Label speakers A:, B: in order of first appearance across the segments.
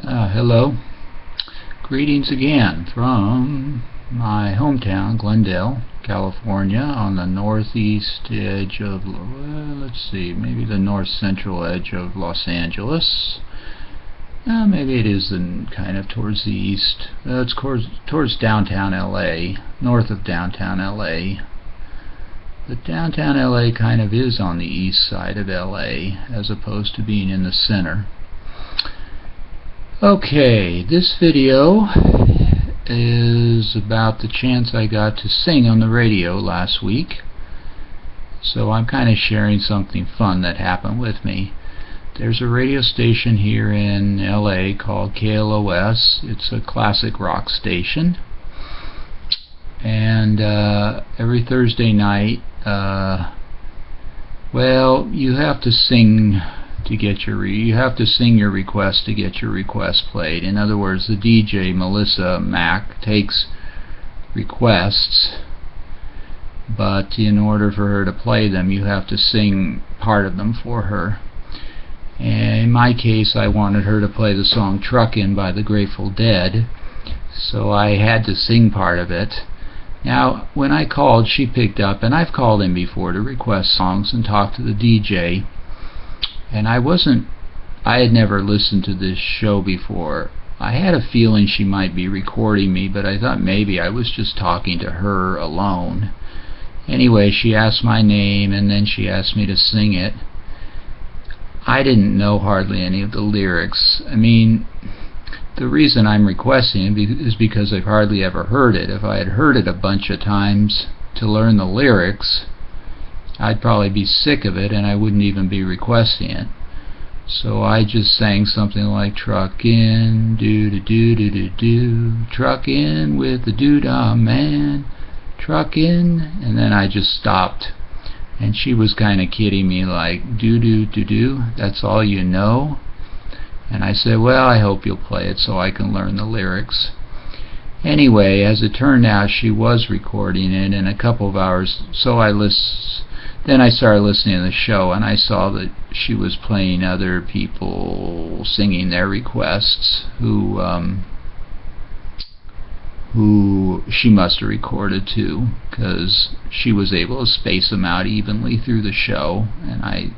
A: Hello. Greetings again from my hometown, Glendale, California, on the northeast edge of, maybe the north central edge of Los Angeles. Maybe it is kind of towards the east. It's towards downtown LA, north of downtown LA. But downtown LA kind of is on the east side of LA, as opposed to being in the center. Okay, this video is about the chance I got to sing on the radio last week. So I'm kind of sharing something fun that happened with me. There's a radio station here in LA called KLOS. It's a classic rock station. And every Thursday night, you have to sing to get you have to sing your request to get your request played. In other words, the DJ, Melissa Mack, takes requests, but in order for her to play them, you have to sing part of them for her. And in my case, I wanted her to play the song Truckin' by the Grateful Dead, so I had to sing part of it. Now, when I called, she picked up, and I've called in before to request songs and talk to the DJ. And I had never listened to this show before. I had a feeling she might be recording me, but I thought maybe I was just talking to her alone. Anyway, she asked my name, and then she asked me to sing it. I didn't know hardly any of the lyrics. I mean, the reason I'm requesting it is because I've hardly ever heard it. If I had heard it a bunch of times to learn the lyrics, I'd probably be sick of it and I wouldn't even be requesting it. So I just sang something like truckin', do-do-do-do-do-do, truckin' with the doo-dah man, truckin', and then I just stopped. And she was kind of kidding me, like, do-do-do-do, that's all you know? And I said, well, I hope you'll play it so I can learn the lyrics. Anyway, as it turned out, she was recording it in a couple of hours, so then I started listening to the show, and I saw that she was playing other people singing their requests who she must have recorded too, because she was able to space them out evenly through the show, and I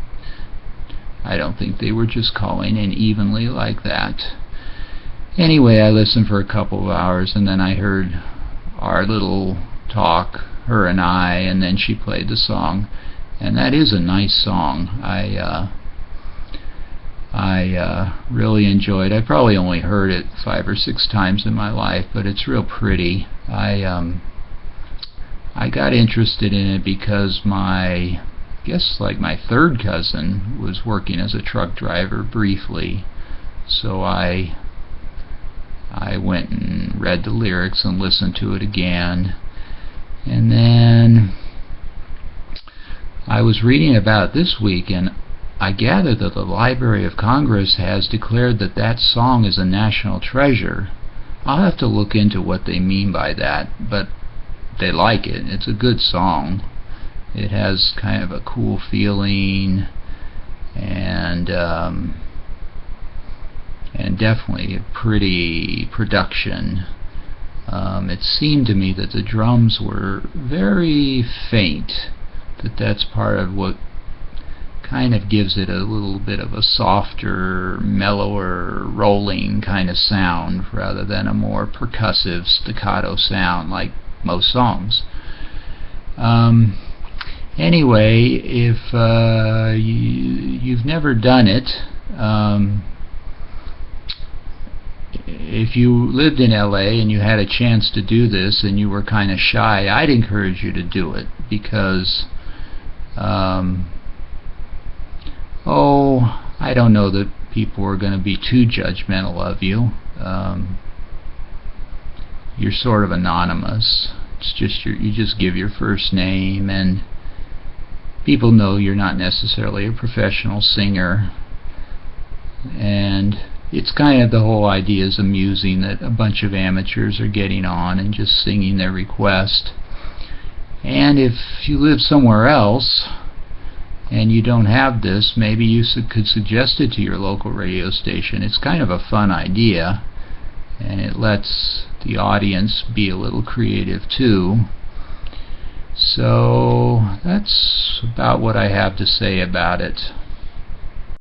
A: don't think they were just calling in evenly like that. Anyway, I listened for a couple of hours, and then I heard our little talk, her and I, and then she played the song. And that is a nice song. I really enjoyed it. I probably only heard it 5 or 6 times in my life, but it's real pretty. I got interested in it because my third cousin was working as a truck driver briefly, so I went and read the lyrics and listened to it again. And then I was reading about it this week, and I gather that the Library of Congress has declared that that song is a national treasure. I'll have to look into what they mean by that, but they like it. It's a good song. It has kind of a cool feeling, and definitely a pretty production. It seemed to me that the drums were very faint, that's part of what kind of gives it a little bit of a softer, mellower, rolling kind of sound rather than a more percussive staccato sound like most songs. Anyway, if you've never done it, if you lived in LA and you had a chance to do this and you were kind of shy, I'd encourage you to do it, because I don't know that people are going to be too judgmental of you. You're sort of anonymous. It's just you just give your first name, and people know you're not necessarily a professional singer. And it's kind of, the whole idea is amusing, that a bunch of amateurs are getting on and just singing their request. And if you live somewhere else, and you don't have this, maybe you could suggest it to your local radio station. It's kind of a fun idea, and it lets the audience be a little creative too. So that's about what I have to say about it.